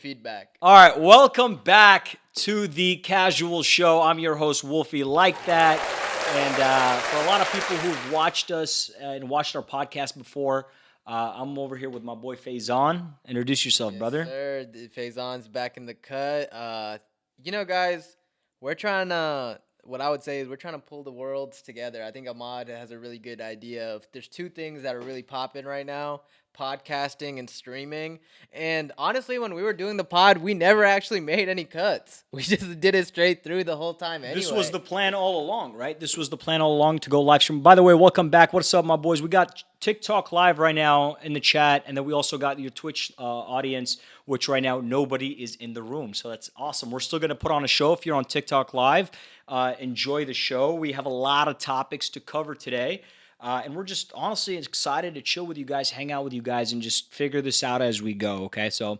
feedback. All right, welcome back to the Casual Show. I'm your host, Wolfie, like that. And for a lot of people who've watched us and watched our podcast before, I'm over here with my boy Faison. Introduce yourself, Yes, brother. sir. Faison's back in the cut. Guys, we're trying to. What I would say is we're trying to pull the worlds together. I think Ahmad has a really good idea of. There's two things that are really popping right now: podcasting and streaming. And honestly, when we were doing the pod, we never actually made any cuts. We just did it straight through the whole time. Anyway, This was the plan all along, right? This was the plan all along to go live stream. By the way, welcome back. What's up, my boys? We got TikTok live right now in the chat, and then we also got your Twitch audience, which right now nobody is in the room. So that's awesome. We're still going to put on a show if you're on TikTok live. Enjoy the show. We have a lot of topics to cover today. And we're just honestly excited to chill with you guys, hang out with you guys, and just figure this out as we go, okay? So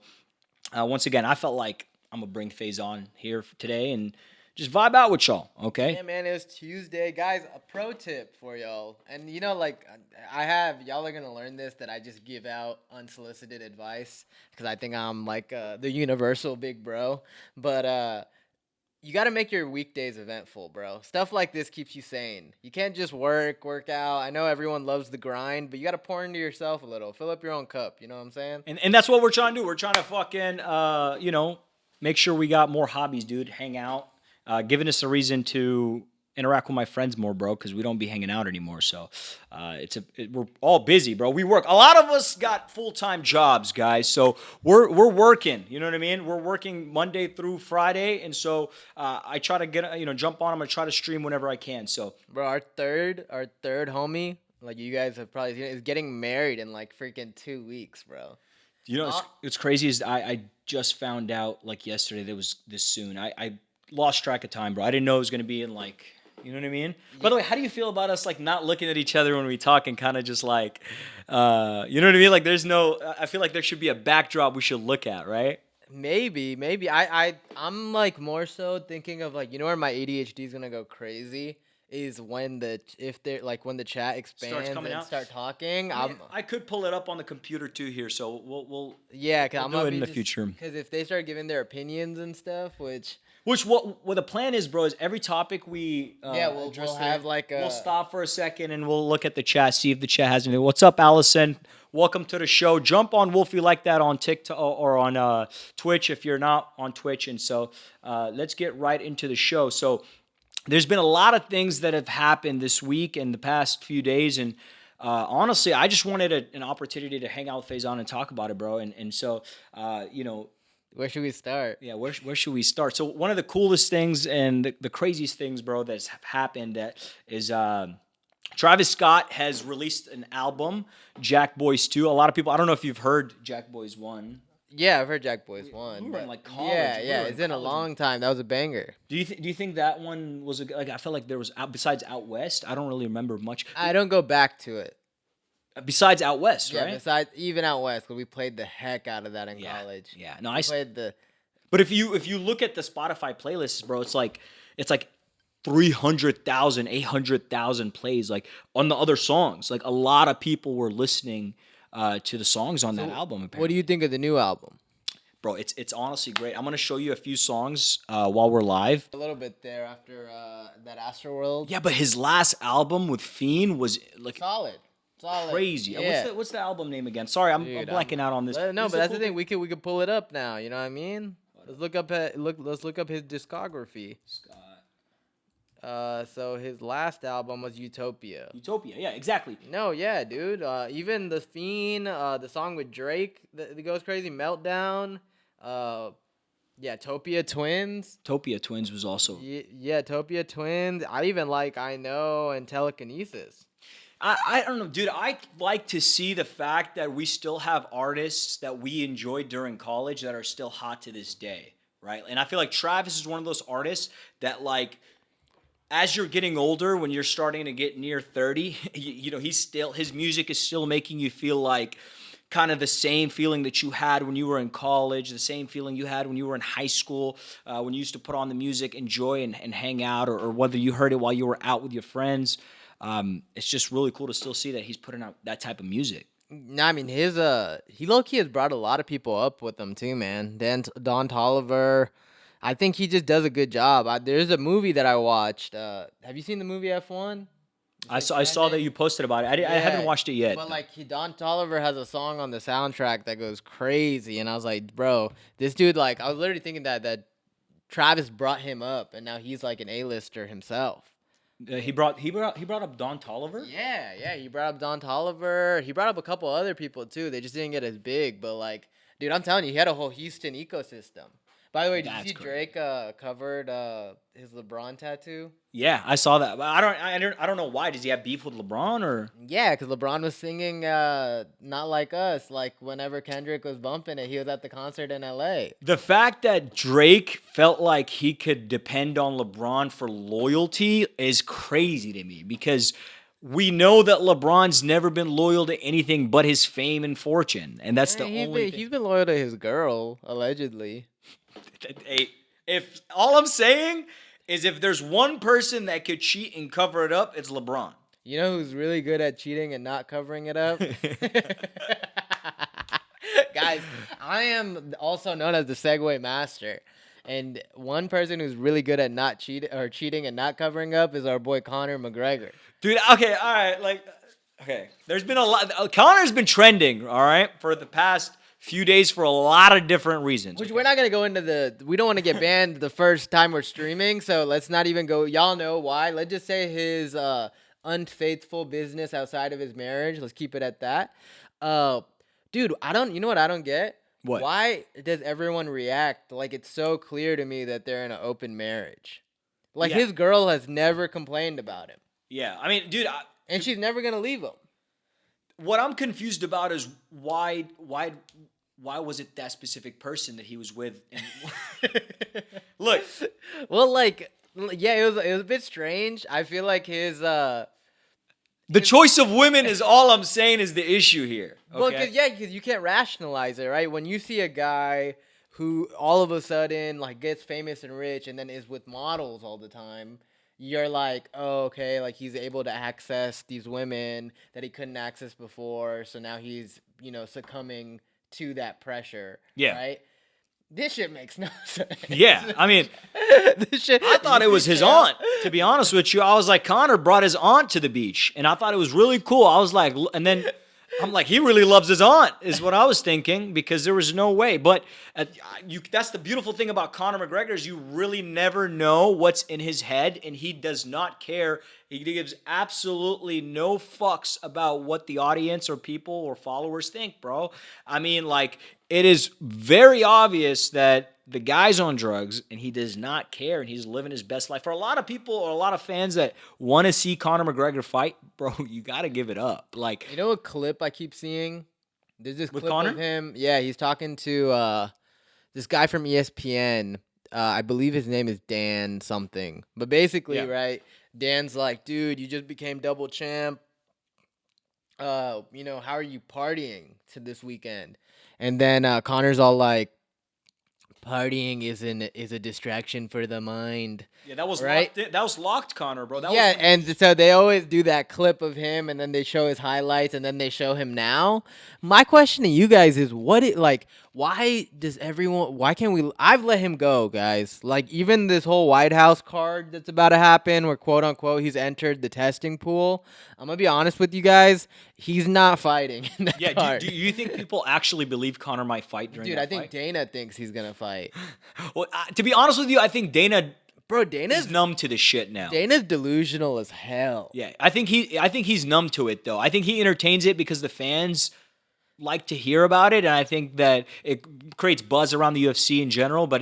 once again, I felt like I'm going to bring FaZe on here today and just vibe out with y'all, okay? Yeah, man, it was Tuesday. Guys, a pro tip for y'all. And y'all are going to learn this, that I just give out unsolicited advice because I think I'm like the universal big bro. But you got to make your weekdays eventful, bro. Stuff like this keeps you sane. You can't just work out. I know everyone loves the grind, but you got to pour into yourself a little. Fill up your own cup. You know what I'm saying? And that's what we're trying to do. We're trying to fucking, make sure we got more hobbies, dude. Hang out. Giving us a reason to interact with my friends more, bro, because we don't be hanging out anymore. So we're all busy, bro. We work. A lot of us got full-time jobs, guys. So we're working. You know what I mean? We're working Monday through Friday, and so I try to jump on them. I try to stream whenever I can. So, bro, our third homie, like you guys have probably seen, is getting married in like freaking 2 weeks, bro. It's crazy. Is I just found out like yesterday that it was this soon. I lost track of time, bro. I didn't know it was gonna be in like, you know what I mean? Yeah. By the way, how do you feel about us like not looking at each other when we talk and kind of just like, you know what I mean? Like there's no, I feel like there should be a backdrop we should look at, right? Maybe. I'm like more so thinking of like, you know where my ADHD is gonna go crazy is when the chat expands and start talking. I could pull it up on the computer too here, so we'll I'm do it in the future. Because if they start giving their opinions and stuff, what the plan is, bro, is every topic we we'll have like we'll stop for a second and we'll look at the chat, see if the chat has anything. What's up, Allison? Welcome to the show. Jump on Wolfie like that on TikTok or on Twitch if you're not on Twitch. And so let's get right into the show. So there's been a lot of things that have happened this week and the past few days, and honestly, I just wanted an opportunity to hang out with Faison and talk about it, bro. And so where should we start? Yeah, where should we start? So one of the coolest things and the craziest things, bro, that's happened is Travis Scott has released an album, Jack Boys 2. A lot of people, I don't know if you've heard Jack Boys 1. Yeah, I've heard Jack Boys 1. We were in like college. Yeah, it's been a long time. That was a banger. Do you think that one was like? I felt like there was besides Out West. I don't really remember much. I don't go back to it. Besides Out West, right? Yeah, besides even Out West, because we played the heck out of that in college. Yeah, no, I played the. But if you look at the Spotify playlists, bro, it's like 300,000, 800,000 plays, like on the other songs. Like a lot of people were listening to the songs on that album. Apparently. What do you think of the new album? Bro, it's honestly great. I'm gonna show you a few songs while we're live. A little bit there after that Astroworld. Yeah, but his last album with Fiend was like solid. Crazy. Yeah. What's the album name again? Sorry, I'm blanking out on this. No, but that's the thing. We could pull it up now. You know what I mean? Let's look up his discography. Scott. So his last album was Utopia. Utopia, yeah, exactly. No, yeah, dude. Even the Fiend, the song with Drake that goes crazy, Meltdown. Yeah, Topia Twins. Topia Twins was also. Yeah, Topia Twins. I even like I Know and Telekinesis. I don't know, dude. I like to see the fact that we still have artists that we enjoyed during college that are still hot to this day, right? And I feel like Travis is one of those artists that, like, as you're getting older, when you're starting to get near 30, his music is still making you feel like kind of the same feeling that you had when you were in college, the same feeling you had when you were in high school, when you used to put on the music, enjoy and hang out, or whether you heard it while you were out with your friends. It's just really cool to still see that he's putting out that type of music. No, I mean his he low key has brought a lot of people up with him too, man. Dan Don Tolliver, I think he just does a good job. There's a movie that I watched. Have you seen the movie F1? It's like I saw that trending. you posted about it. I haven't Yeah, watched it yet. but like Don Tolliver has a song on the soundtrack that goes crazy, and I was like, bro, this dude like I was literally thinking that Travis brought him up, and now he's like an A-lister himself. He brought up Don Tolliver. Yeah, yeah. He brought up Don Tolliver. He brought up a couple other people too. They just didn't get as big. But like, dude, I'm telling you, he had a whole Houston ecosystem. By the way, did you That's see crazy. Drake covered his LeBron tattoo? Yeah, I saw that. But I don't know why. Does he have beef with LeBron or? Yeah, because LeBron was singing "Not Like Us" like whenever Kendrick was bumping it. He was at the concert in L.A. The fact that Drake felt like he could depend on LeBron for loyalty is crazy to me because we know that LeBron's never been loyal to anything but his fame and fortune, and that's the only thing. He's been loyal to his girl allegedly. Hey, if all I'm saying is if there's one person that could cheat and cover it up, it's LeBron. You know who's really good at cheating and not covering it up? Guys, I am also known as the Segway Master. And one person who's really good at not cheating and not covering up is our boy Conor McGregor. Dude, okay, all right, okay. There's been a lot. Connor's been trending, all right, for the past few days for a lot of different reasons. Which okay? we're not gonna go into we don't want to get banned the first time we're streaming, so let's not even go. Y'all know why. Let's just say his unfaithful business outside of his marriage. Let's keep it at that. Dude, you know what I don't get? What? Why does everyone react like it's so clear to me that they're in an open marriage? Like Yeah. his girl has never complained about him, Yeah, I mean, dude, and she's never gonna leave him. what I'm confused about is why was it that specific person that he was with? Look, Well, like, yeah, it was a bit strange. I feel like the choice of women is all I'm saying is the issue here. Well, Okay? because you can't rationalize it, right? When you see a guy who all of a sudden like gets famous and rich and then is with models all the time, you're like, oh, okay, like he's able to access these women that he couldn't access before, so now he's succumbing to that pressure, Yeah. right? This shit makes no sense. Yeah, I mean, This shit. I thought it was his Yeah. aunt. To be honest with you, I was like, Connor brought his aunt to the beach, and I thought it was really cool. I was like, and then I'm like, he really loves his aunt, is what I was thinking, because there was no way. But that's the beautiful thing about Conor McGregor is you really never know what's in his head, and he does not care. He gives absolutely no fucks about what the audience or people or followers think, bro. I mean, like, it is very obvious that the guy's on drugs and he does not care and he's living his best life. For a lot of people or a lot of fans that want to see Conor McGregor fight, bro, you got to give it up. Like, You know a clip I keep seeing? There's this With clip Conor? of him. Yeah, he's talking to this guy from ESPN. I believe his name is Dan something. But basically, Yeah. right, Dan's like, dude, you just became double champ. How are you partying to this weekend? And then Connor's all like, partying is a distraction for the mind. yeah, that was Right? that was locked Conor, bro. That Yeah, was and so they always do that clip of him, and then they show his highlights, and then they show him now. My question to you guys is, why can't we? I've let him go, guys. Like even this whole White House card that's about to happen, where quote unquote he's entered the testing pool. I'm gonna be honest with you guys, he's not fighting in that yeah. card. Do you think people actually believe Conor might fight during Dude, that I think fight? Dana thinks he's gonna fight. Well, to be honest with you, I think Dana Bro, is Dana's numb to the shit now. Dana's delusional as hell. Yeah, I think he's numb to it though. I think he entertains it because the fans like to hear about it, and I think that it creates buzz around the UFC in general. But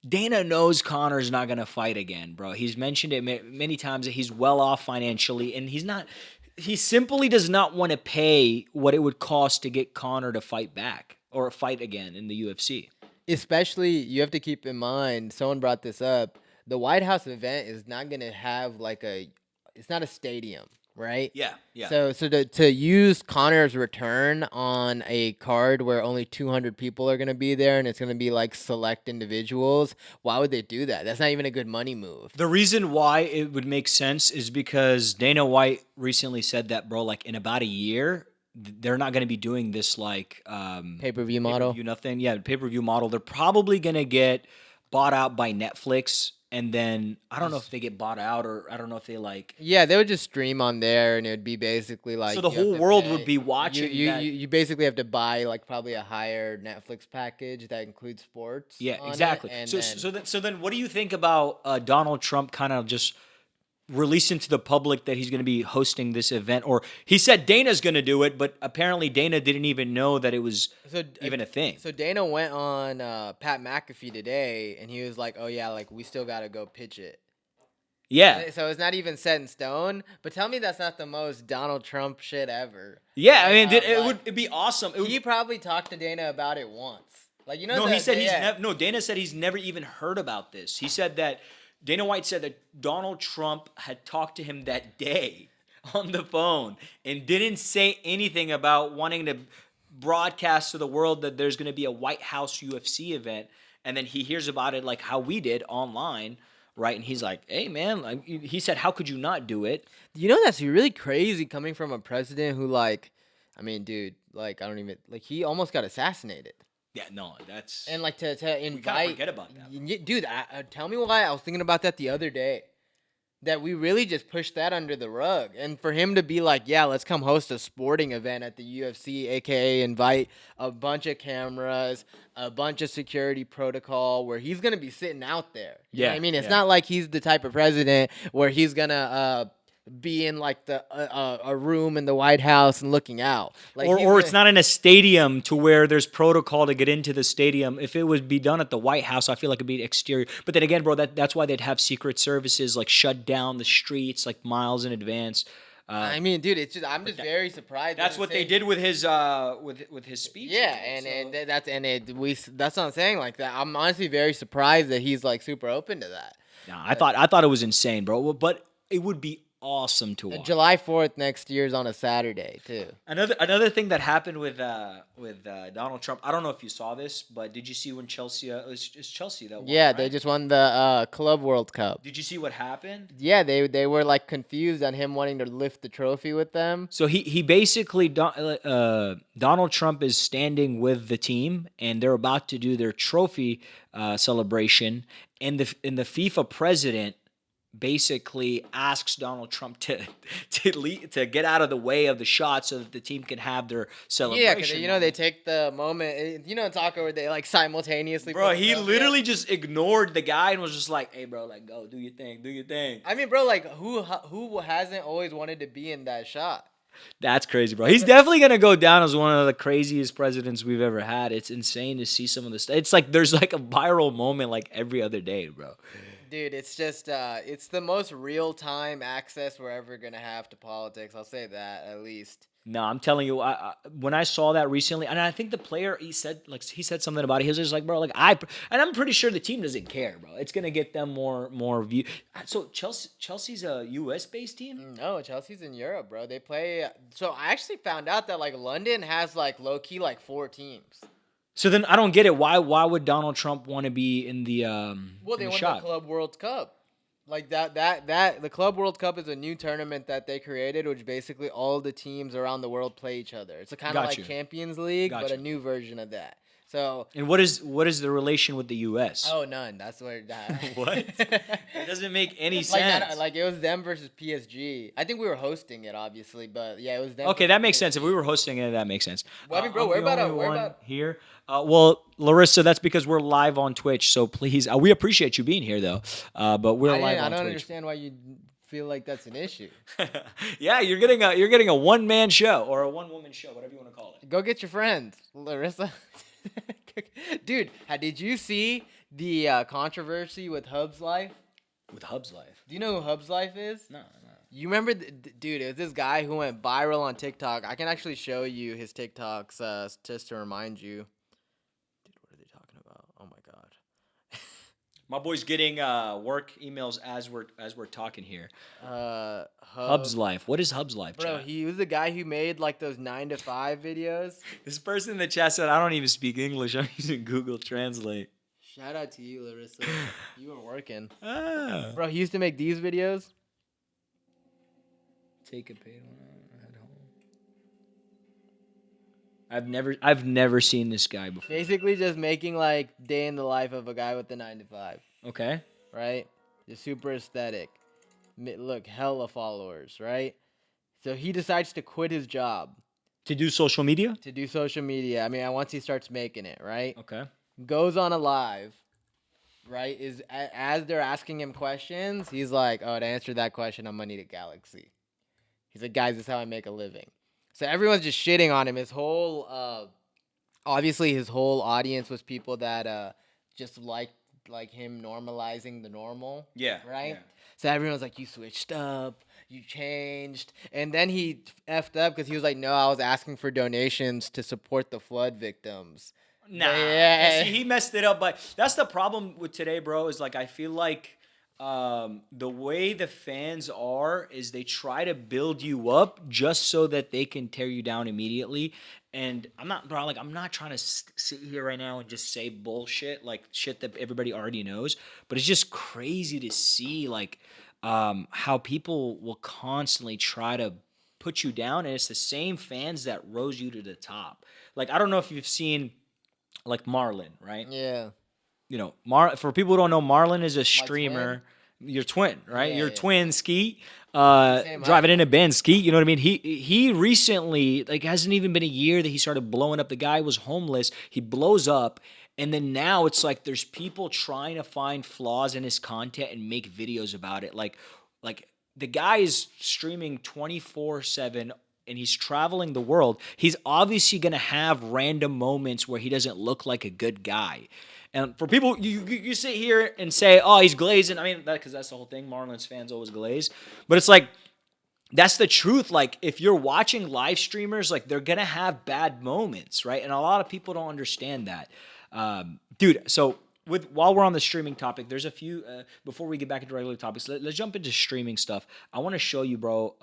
Dana knows Conor's not gonna fight again, bro. He's mentioned it many times that he's well off financially, and he's not. He simply does not want to pay what it would cost to get Conor to fight back or fight again in the UFC. Especially, you have to keep in mind, someone brought this up, the White House event is not going to have it's not a stadium, right? Yeah, yeah. So to use Connor's return on a card where only 200 people are going to be there and it's going to be like select individuals, why would they do that? That's not even a good money move. The reason why it would make sense is because Dana White recently said that, bro, like in about a year, they're not going to be doing this like Pay-per-view model. pay-per-view nothing. Yeah, pay-per-view model. They're probably going to get bought out by Netflix, and then I don't know if they get bought out, or I don't know if they like. Yeah, they would just stream on there, and it would be basically like So the you have whole to world would pay. be watching that. You basically have to buy like probably a higher Netflix package that includes sports. Yeah, on it, exactly. and So then so then, what do you think about Donald Trump kind of just releasing to the public that he's going to be hosting this event? Or he said Dana's going to do it, but apparently Dana didn't even know that it was even a thing. So Dana went on Pat McAfee today, and he was like, "Oh yeah, like we still got to go pitch it." Yeah, So it's not even set in stone. But tell me that's not the most Donald Trump shit ever. yeah. I Like, mean, it like, would it'd be awesome. It would, he probably talked to Dana about it once. Like you know. no, he said he's yeah. no. Dana said he's never even heard about this. He said that Dana White said that Donald Trump had talked to him that day on the phone and didn't say anything about wanting to broadcast to the world that there's going to be a White House UFC event, and then he hears about it like how we did online, right? And he's like, "Hey, man," like, he said, "How could you not do it?" You know that's really crazy coming from a president who like, I mean, dude, like I don't even like he almost got assassinated. Yeah, no, that's And like to we kind of invite, forget about that. dude, tell me why I was thinking about that the other day. That we really just pushed that under the rug, and for him to be like, yeah, let's come host a sporting event at the UFC, aka invite a bunch of cameras, a bunch of security protocol, where he's gonna be sitting out there. You know what I mean, it's not like he's the type of president where he's gonna be in like the a room in the White House and looking out. Like, Or it's not in a stadium to where there's protocol to get into the stadium. If it would be done at the White House, I feel like it'd be exterior. But then again, bro, that's why they'd have Secret Services like shut down the streets like miles in advance. I mean, dude, it's just I'm just very surprised. That's what they did with his with his speech. Yeah, that's what I'm saying. Like that, I'm honestly very surprised that he's like super open to that. Nah, I thought it was insane, bro. But it would be awesome to watch. July 4th next year is on a Saturday too. Another thing that happened with Donald Trump. I don't know if you saw this, but did you see when Chelsea? It's Chelsea that won. Yeah, right? they just won the Club World Cup. Did you see what happened? Yeah, they were like confused on him wanting to lift the trophy with them. So he basically Donald Trump is standing with the team, and they're about to do their trophy celebration, and the FIFA president basically asks Donald Trump to get out of the way of the shot so that the team can have their celebration. Yeah, because you know they take the moment. You know in soccer where they like simultaneously. Bro, put he the- literally just ignored the guy and was just like, "Hey, bro, like go do your thing, do your thing." I mean, bro, like who hasn't always wanted to be in that shot? That's crazy, bro. He's definitely gonna go down as one of the craziest presidents we've ever had. It's insane to see some of this. It's like there's like a viral moment like every other day, bro. Dude, it's just it's the most real time access we're ever gonna have to politics. I'll say that at least. No, I'm telling you, when I saw that recently, and I think the player he said something about it. He was just like, bro, like and I'm pretty sure the team doesn't care, bro. It's gonna get them more view. So Chelsea's a U.S. based team. No, Chelsea's in Europe, bro. They play. So I actually found out that like London has like low key like 4 teams. So then I don't get it. Why would Donald Trump want to be in the Well, they in the won shot? the Club World Cup. Like that the Club World Cup is a new tournament that they created, which basically all the teams around the world play each other. It's a kind of Got like you. Champions League, but Got a you. new version of that. So And what is the relation with the U.S.? oh, none. That's where that. What? It doesn't make any Like, sense. like it was them versus PSG. I think we were hosting it, obviously, but yeah, it was them. Okay, versus that makes PSG. sense. If we were hosting it, that makes sense. Well, I mean, bro, I'm we're the about to- only we're one about- here. Well, Larissa, that's because we're live on Twitch. So please, we appreciate you being here, though. But we're live I on don't Twitch. understand why you feel like that's an issue. Yeah, you're getting a one man show or a one woman show, whatever you want to call it. Go get your friends, Larissa. Dude, did you see the controversy with Hub's Life? With Hub's Life. Do you know who Hub's Life is? No. You remember, dude, it was this guy who went viral on TikTok. I can actually show you his TikToks just to remind you. Dude, what are they talking about? Oh my god. My boy's getting work emails as we're talking here. Hub's Life. What is Hub's Life, Bro, chat? he was the guy who made like those 9 to 5 videos. This person in the chat said, "I don't even speak English. I'm using Google Translate." Shout out to you, Larissa. You were working. Ah. Bro, he used to make these videos. Take a paid one at home. I've never seen this guy before. Basically, just making like day in the life of a guy with the 9 to 5, Okay. right? Just super aesthetic. Look, hella followers, right? So he decides to quit his job To do social media? to do social media. I mean, once he starts making it, right? Okay. Goes on a live, right? As they're asking him questions, he's like, "Oh, to answer that question, I'm gonna need a galaxy." He's like, "Guys, this is how I make a living." So everyone's just shitting on him. His whole, obviously, his whole audience was people that just like him normalizing the normal. Yeah. Right. Yeah. So everyone's like, "You switched up, you changed," and then he effed up because he was like, "No, I was asking for donations to support the flood victims." Nah, Yeah. see, he messed it up. But that's the problem with today, bro. Is like I feel like the way the fans are is they try to build you up just so that they can tear you down immediately. And I'm not, bro. Like I'm not trying to sit here right now and just say bullshit, like shit that everybody already knows. But it's just crazy to see like how people will constantly try to put you down, and it's the same fans that rose you to the top. Like I don't know if you've seen like Marlon, right? Yeah. You know, for people who don't know, Marlon is a My streamer. Your twin, right? Yeah, Your yeah. twin Skeet, Same driving height. in a Ben Skeet. You know what I mean? He recently, like, hasn't even been a year that he started blowing up. The guy was homeless. He blows up, and then now it's like there's people trying to find flaws in his content and make videos about it. Like the guy is streaming 24/7 and he's traveling the world. He's obviously going to have random moments where he doesn't look like a good guy. And for people, you sit here and say, "Oh, he's glazing." I mean, because that's the whole thing. Marlins fans always glaze, but it's like that's the truth. Like if you're watching live streamers, like they're gonna have bad moments, right? And a lot of people don't understand that, dude. So while we're on the streaming topic, there's a few before we get back into regular topics. Let's jump into streaming stuff. I want to show you, bro.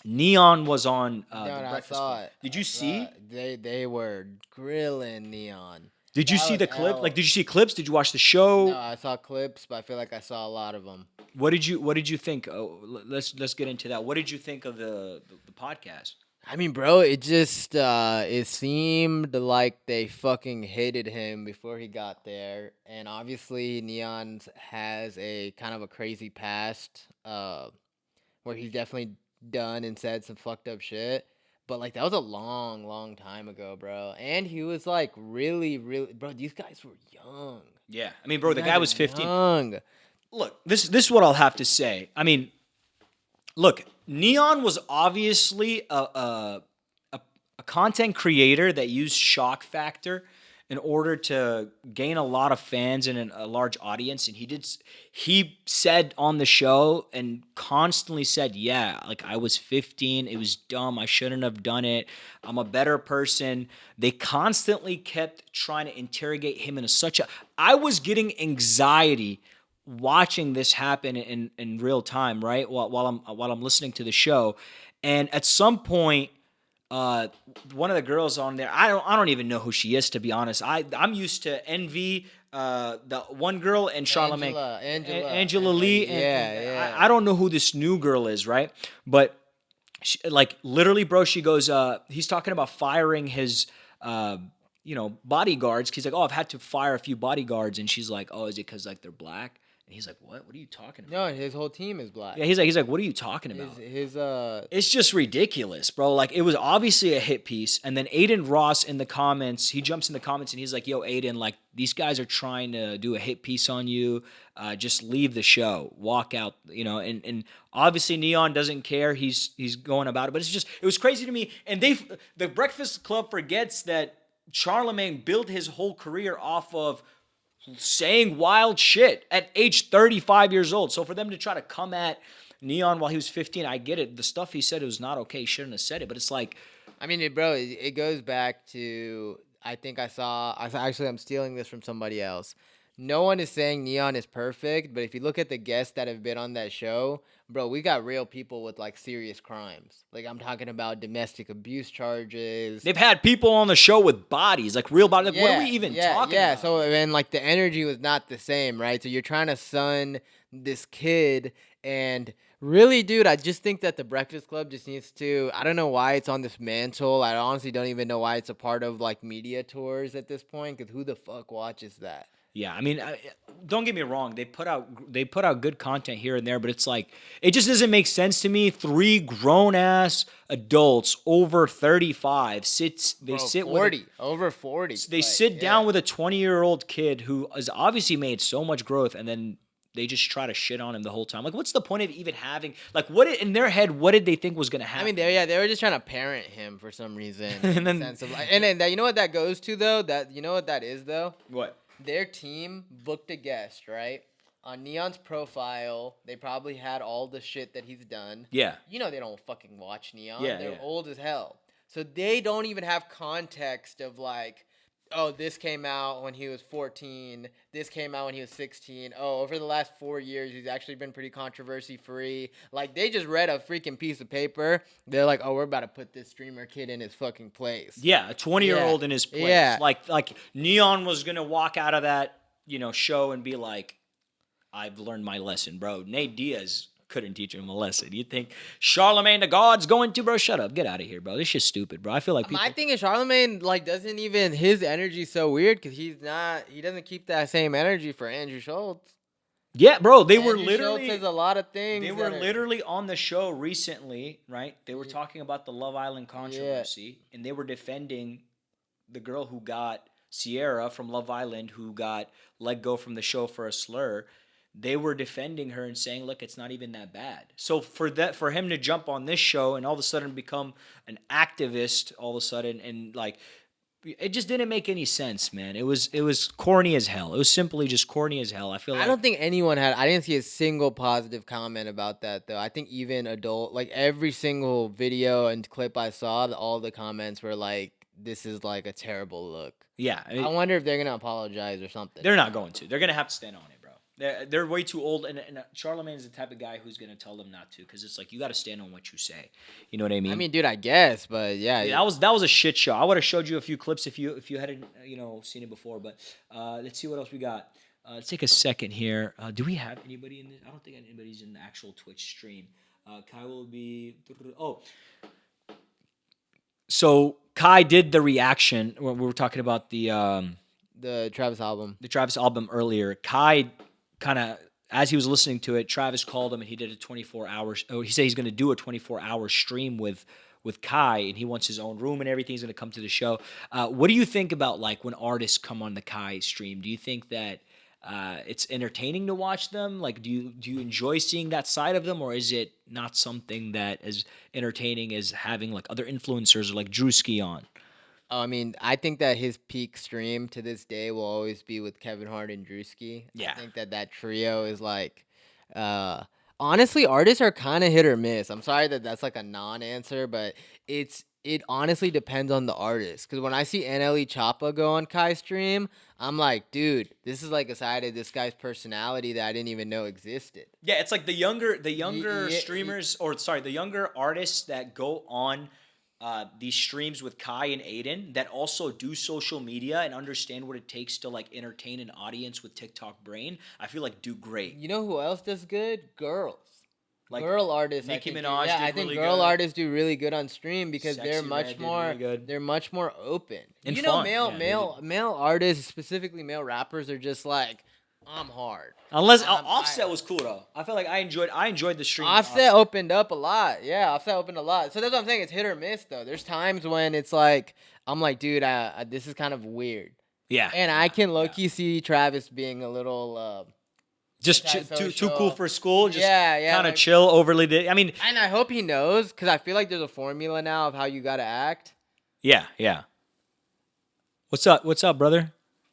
Neon was on No, the no, I Breakfast saw Club. it. Did I you saw see? it. They were grilling Neon. Did you That see was the clip? L. Like, did you see clips? Did you watch the show? No, I saw clips, but I feel like I saw a lot of them. What did you think? Oh, let's get into that. What did you think of the podcast? I mean, bro, it just it seemed like they fucking hated him before he got there, and obviously Neon has a kind of a crazy past, where he's definitely done and said some fucked up shit. But like that was a long, long time ago, bro. And he was like really, really, bro. These guys were young. Yeah, I mean, bro, These the guys guy are was 15. young. Look, this is what I'll have to say. I mean, look, Neon was obviously a content creator that used shock factor in order to gain a lot of fans and a large audience, and he said on the show and constantly said, yeah, like I was 15, it was dumb, I shouldn't have done it, I'm a better person. They constantly kept trying to interrogate him in such a I was getting anxiety watching this happen in real time, right? While I'm listening to the show, and at some point, one of the girls on there, I don't even know who she is, to be honest. I'm used to Envy, the one girl, and Charlamagne, Angela Lee, and yeah. I don't know who this new girl is, right? But she, like literally, bro, she goes, he's talking about firing his. Bodyguards. He's like, oh, I've had to fire a few bodyguards, and she's like, oh, is it because like they're black? And he's like, what? What are you talking about? No, his whole team is black. Yeah, he's like, what are you talking about? His It's just ridiculous, bro. Like, it was obviously a hit piece. And then Aiden Ross in the comments, he jumps in the comments and he's like, yo, Aiden, like, these guys are trying to do a hit piece on you. Just leave the show. Walk out, and obviously Neon doesn't care. He's going about it. But it was crazy to me. And the Breakfast Club forgets that Charlamagne built his whole career off of saying wild shit at age 35 years old. So for them to try to come at Neon while he was 15, I get it. The stuff he said, it was not okay. He shouldn't have said it. But it's like, I mean, bro, it goes back to, I think actually, I'm stealing this from somebody else. No one is saying Neon is perfect, but if you look at the guests that have been on that show, bro, we got real people with like serious crimes. Like I'm talking about domestic abuse charges. they've had people on the show with bodies, like real bodies. Like, what are we even talking about? So and like the energy was not the same, right? So you're trying to sun this kid and Really, dude, I just think that the Breakfast Club just needs to. I don't know why it's on this mantle. I honestly don't even know why it's a part of like media tours at this point. Because who the fuck watches that? Yeah, I mean, don't get me wrong. They put out good content here and there, but it's like it just doesn't make sense to me. Three grown ass adults over 35 sits. They Bro, sit 40 over 40. They like, sit yeah. down with a 20-year-old kid who has obviously made so much growth, and then they just try to shit on him the whole time. Like, what's the point of even having in their head? What did they think was gonna happen? I mean, they were just trying to parent him for some reason. And in then- the sense of like, and then that, you know what that goes to though? That you know what that is though? what? Their team booked a guest, right? On Neon's profile, they probably had all the shit that he's done. Yeah. You know they don't fucking watch Neon. Yeah, They're yeah. old as hell. So they don't even have context of like, oh, this came out when he was 14. This came out when he was 16. Oh, over the last 4 years, he's actually been pretty controversy free. Like, they just read a freaking piece of paper. They're like, oh, we're about to put this streamer kid in his fucking place. Yeah, a 20-year-old in his place. Yeah. Like Neon was gonna walk out of that, show and be like, I've learned my lesson, bro. Nate Diaz couldn't teach him a lesson. You think Charlemagne the God's going to, bro? Shut up. Get out of here, bro. This shit's stupid, bro. I feel like people... My thing is Charlemagne, like, doesn't even, his energy's so weird because he doesn't keep that same energy for Andrew Schultz. Yeah, bro. They Andrew were literally... Schultz has a lot of things. They were literally on the show recently, right? They were talking about the Love Island controversy, and they were defending the girl who got Sierra from Love Island, who got let go from the show for a slur. They were defending her and saying, "Look, it's not even that bad." So for him to jump on this show and all of a sudden become an activist, all of a sudden, and like, it just didn't make any sense, man. It was corny as hell. It was simply just corny as hell. I feel like I don't think anyone had. I didn't see a single positive comment about that though. I think even like every single video and clip I saw, all the comments were like, "This is like a terrible look." Yeah, I wonder if they're gonna apologize or something. they're not going to. They're gonna have to stand on it, bro. They're way too old, and Charlemagne is the type of guy who's gonna tell them not to, because it's like you got to stand on what you say. You know what I mean? I mean, dude, I guess, but yeah, that was a shit show. I would have showed you a few clips if you hadn't seen it before. But let's see what else we got. Let's take a second here. Do we have anybody in this? I don't think anybody's in the actual Twitch stream. Kai will be. Oh. So Kai did the reaction when we were talking about the Travis album. The Travis album earlier. Kai kind of, as he was listening to it, Travis called him and he did a 24 hours. Oh, he said he's going to do a 24-hour stream with Kai, and he wants his own room and everything. He's going to come to the show. What do you think about like when artists come on the Kai stream? Do you think that it's entertaining to watch them? Like, do you enjoy seeing that side of them, or is it not something that is entertaining as having like other influencers or like Drewski on? I mean, I think that his peak stream to this day will always be with Kevin Hart and Drewski. Yeah. I think that trio is like, honestly, artists are kind of hit or miss. I'm sorry that that's like a non-answer, but it honestly depends on the artist. Because when I see NLE Choppa go on Kai's stream, I'm like, dude, this is like a side of this guy's personality that I didn't even know existed. Yeah, it's like the younger yeah, streamers, the younger artists that go on these streams with Kai and Aiden that also do social media and understand what it takes to like entertain an audience with TikTok brain. I feel like do great. You know who else does good? Girls. Like girl artists, Nicki I think, Minaj yeah, did I think really girl good. artists do really good on stream because Sexy they're Red much did more really good. they're much more open. And you know, fun. Yeah, male artists, specifically male rappers, are just like, I'm hard. Unless Offset was cool though. I felt like I enjoyed the stream. Offset opened up a lot. Yeah, Offset opened a lot. So that's what I'm saying. It's hit or miss though. There's times when it's like, I'm like, dude, this is kind of weird. Yeah. And I can low key see Travis being a little. Just too cool for school. Just yeah, kind of like, chill, overly. I mean, and I hope he knows, because I feel like there's a formula now of how you gotta act. Yeah. What's up, brother?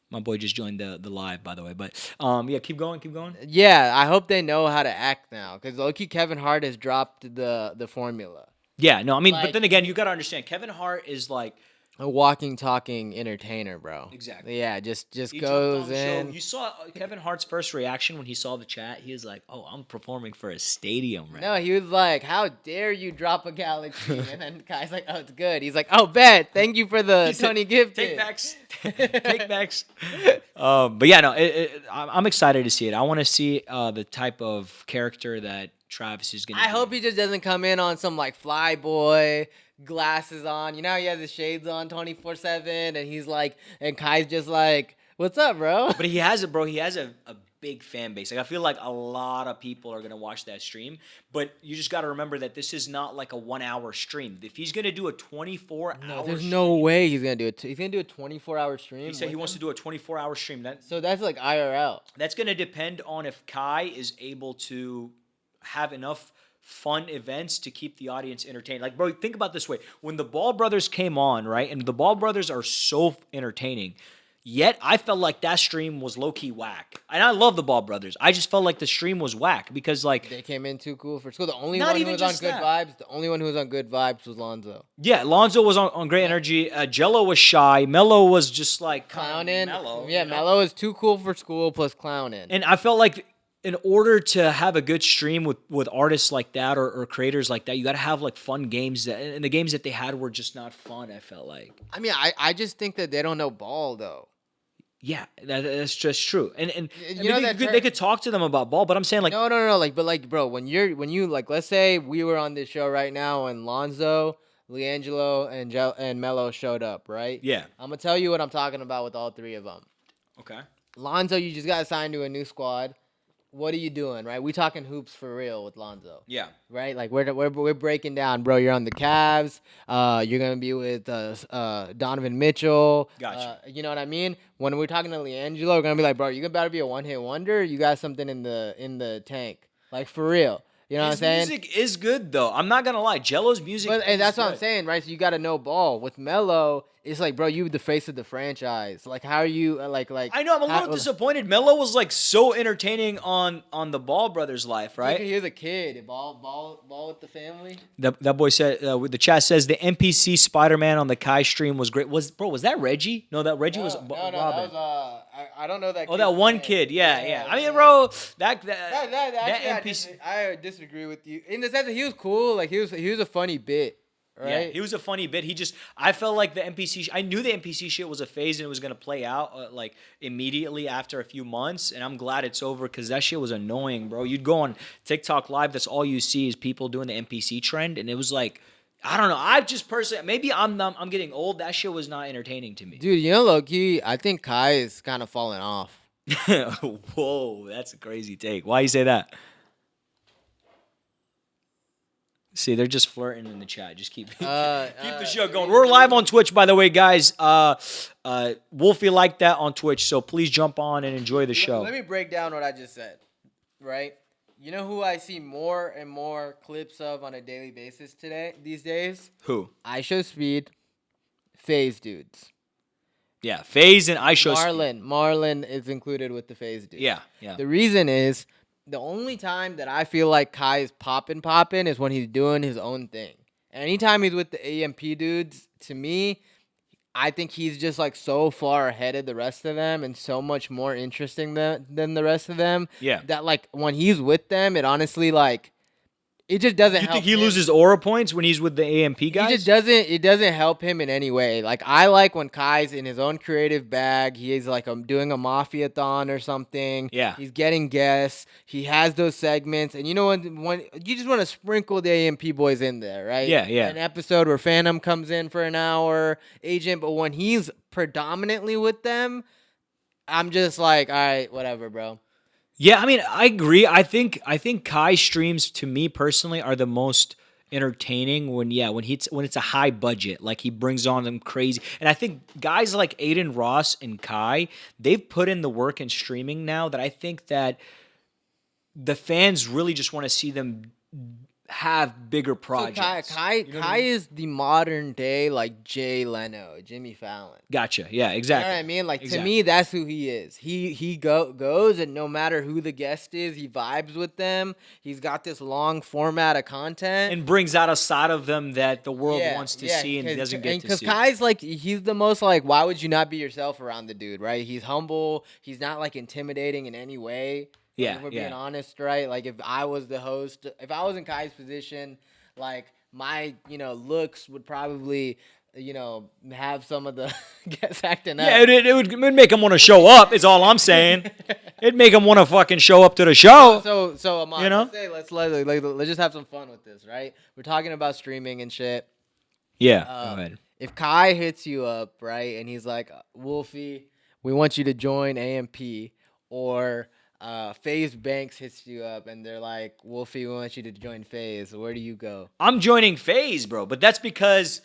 My boy just joined the live, by the way. But yeah, keep going. Yeah, I hope they know how to act now, because low-key Kevin Hart has dropped the formula. Yeah, no, I mean, Like, but then again, you got to understand, Kevin Hart is like a walking, talking entertainer, bro. Exactly. Yeah, just he goes jumped on the in. show. You saw Kevin Hart's first reaction when he saw the chat. He was like, "Oh, I'm performing for a stadium right No, now." he was like, "How dare you drop a Galaxy?" And then Kai's like, "Oh, it's good." He's like, "Oh, bet. Thank you for the Tony gift." Take backs. Take backs. But yeah, no, I'm excited to see it. I want to see the type of character that Travis is gonna. I hope he just doesn't come in on some like fly boy glasses on. You know, how he has his shades on 24/7, and he's like, and Kai's just like, "What's up, bro?" But he has it, bro. He has a big fan base. Like I feel like a lot of people are gonna watch that stream. But you just got to remember that this is not like a 1 hour stream. If he's gonna do a 24-hour, There's no way he's gonna do it. He's gonna do a 24-hour stream. He said he wants to do a 24-hour stream. So that's like IRL. That's gonna depend on if Kai is able to have enough fun events to keep the audience entertained. Like, bro, think about it this way. When the Ball Brothers came on, right, and the Ball Brothers are so entertaining, yet I felt like that stream was low-key whack. And I love the Ball Brothers. I just felt like the stream was whack because, like... They came in too cool for school. The only Not one who even was on just good that. vibes, the only one who was on good vibes was Lonzo. Yeah, Lonzo was on great energy. Jello was shy. Mello was just, like, Clowning. mellow. Yeah, you know? Mello is too cool for school plus clowning. And I felt like in order to have a good stream with artists like that or creators like that, you got to have like fun games. And the games that they had were just not fun, I felt like. I mean, I just think that they don't know ball, though. Yeah, that's just true. And You know that they could talk to them about ball, but I'm saying like No. Like, bro, when you like, let's say we were on this show right now and Lonzo, LiAngelo, and Mello showed up, right? Yeah. I'm gonna tell you what I'm talking about with all three of them. Okay. Lonzo, you just got signed to a new squad. What are you doing, right? We talking hoops for real with Lonzo. Yeah. Right? Like we're breaking down, bro. You're on the Cavs. You're gonna be with Donovan Mitchell. Gotcha. You know what I mean? When we're talking to LiAngelo, we're gonna be like, bro, you better be a one-hit wonder. You got something in the tank, like for real. You know what I'm saying? Music is good though. I'm not gonna lie. Jello's music. But, and is that's what I'm good. saying, right? So you got to know ball. With Melo, it's like, bro, you the face of the franchise. Like, how are you like? I know. I'm a little disappointed. Mello was like so entertaining on the Ball Brothers life, right? He was a kid. Ball with the family. That boy said. The chat says the NPC Spider-Man on the Kai stream was great. Was that Reggie? No, that Reggie was No, Robin. that was I don't know that. Oh, that one kid. Yeah. I mean, bro, that NPC. I disagree with you in the sense that he was cool. Like he was a funny bit. Right? Yeah, he was a funny bit. I felt like the NPC. I knew the NPC shit was a phase and it was gonna play out like immediately after a few months, and I'm glad it's over because that shit was annoying, bro. You'd go on TikTok Live, that's all you see is people doing the NPC trend, and it was like, I don't know. I just personally, maybe I'm getting old. That shit was not entertaining to me, Dude, you know, low-key, I think Kai is kind of falling off. Whoa, that's a crazy take. Why you say that? See, they're just flirting in the chat. Just keep the show going. We're live on Twitch, by the way, guys. Wolfie liked that on Twitch, so please jump on and enjoy the show. Let me break down what I just said, right? You know who I see more and more clips of on a daily basis these days? Who? Ishowspeed, Phase dudes. Yeah, FaZe and Ishowspeed. Marlon is included with the Phase dudes. Yeah. The reason is the only time that I feel like Kai is popping is when he's doing his own thing. Anytime he's with the AMP dudes, to me, I think he's just like so far ahead of the rest of them and so much more interesting than the rest of them. Yeah. That like when he's with them, it honestly like it just doesn't help. You think he loses aura points when he's with the AMP guys? It doesn't help him in any way. Like I like when Kai's in his own creative bag. He's like doing a mafia-thon or something. Yeah. He's getting guests. He has those segments. And you know when you just want to sprinkle the AMP boys in there, right? Yeah. An episode where Phantom comes in for an hour, Agent, but when he's predominantly with them, I'm just like, all right, whatever, bro. Yeah, I mean, I agree. I think Kai streams to me personally are the most entertaining when it's a high budget. Like he brings on them crazy. And I think guys like Aiden Ross and Kai, they've put in the work in streaming now that I think that the fans really just want to see them have bigger projects. So Kai is the modern day like Jay Leno, Jimmy Fallon. Gotcha. Yeah, exactly. You know what I mean? Like exactly. To me, that's who he is. He goes and no matter who the guest is, he vibes with them. He's got this long format of content and brings out a side of them that the world wants to see and doesn't get to see. Because Kai's like he's the most like, why would you not be yourself around the dude, right? He's humble. He's not like intimidating in any way. Yeah, if we're being honest, right? Like if I was the host, if I was in Kai's position, like my, looks would probably, have some of the guests acting up. Yeah, it would make him want to show up. Is all I'm saying. It'd make him want to fucking show up to the show. So Amon, You know? let's just have some fun with this, right? We're talking about streaming and shit. Yeah. Go ahead. If Kai hits you up, right, and he's like, Wolfie, we want you to join AMP, or FaZe Banks hits you up and they're like, Wolfie, we want you to join FaZe, where do you go? I'm joining FaZe, bro, but that's because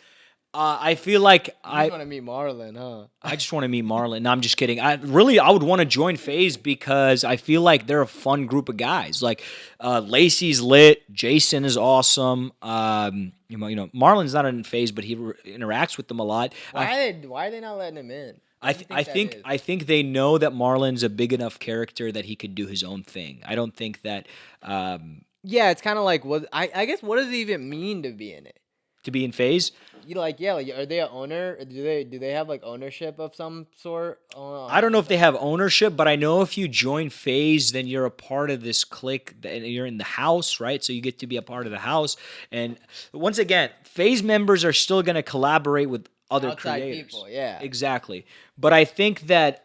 I feel like You just want to meet Marlon, huh? I just want to meet Marlon. No, I'm just kidding. I would want to join FaZe because I feel like they're a fun group of guys. Like Lacey's lit, Jason is awesome. Marlon's not in FaZe, but he interacts with them a lot. Why are they not letting him in? I think they know that Marlon's a big enough character that he could do his own thing. I don't think that Yeah, it's kind of like I guess what does it even mean to be in it? to be in FaZe. Like are they an owner? Do they have like ownership of some sort? I don't know if they have ownership, but I know if you join FaZe, then you're a part of this clique and you're in the house, right? So you get to be a part of the house. And once again, FaZe members are still going to collaborate with other Outside creators. people, yeah. Exactly. But I think that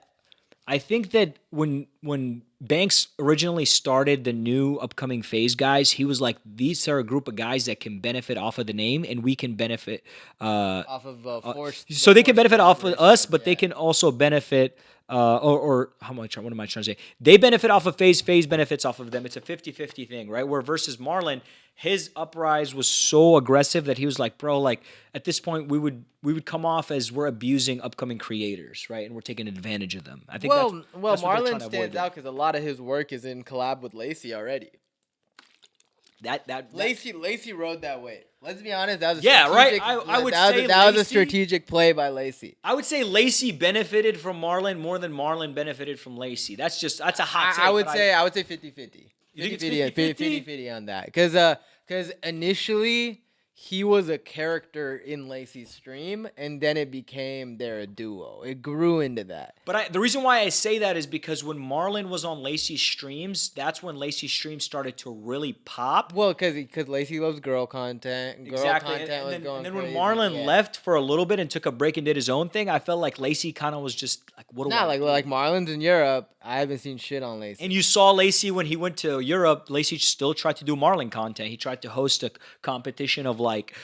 when Banks originally started the new upcoming FaZe guys, he was like, these are a group of guys that can benefit off of the name, and we can benefit Off of so they can benefit off of us, but yeah. they can also benefit or how much, what am I trying to say? They benefit off of FaZe benefits off of them. It's a 50-50 thing, right? Where versus Marlon, his uprise was so aggressive that he was like, bro, like at this point we would come off as we're abusing upcoming creators, right? And we're taking advantage of them. I think that's what they're trying Marlon to avoid stands there. out because a lot of his work is in collab with Lacey already. Lacey rode that way. Let's be honest, that was a strategic play by Lacey. I would say Lacey benefited from Marlon more than Marlon benefited from Lacey. That's a hot take. I would say 50-50. You think it's 50-50 on that. Because initially he was a character in Lacey's stream, and then it became they're a duo. It grew into that. But the reason why I say that is because when Marlon was on Lacey's streams, that's when Lacey's streams started to really pop. Well, because Lacey loves girl content. Exactly. And then when Marlon left for a little bit and took a break and did his own thing, I felt like Lacey kind of was just like, what do I do? Like Marlon's in Europe. I haven't seen shit on Lacey. And you saw Lacey when he went to Europe. Lacey still tried to do Marlon content. He tried to host a competition of like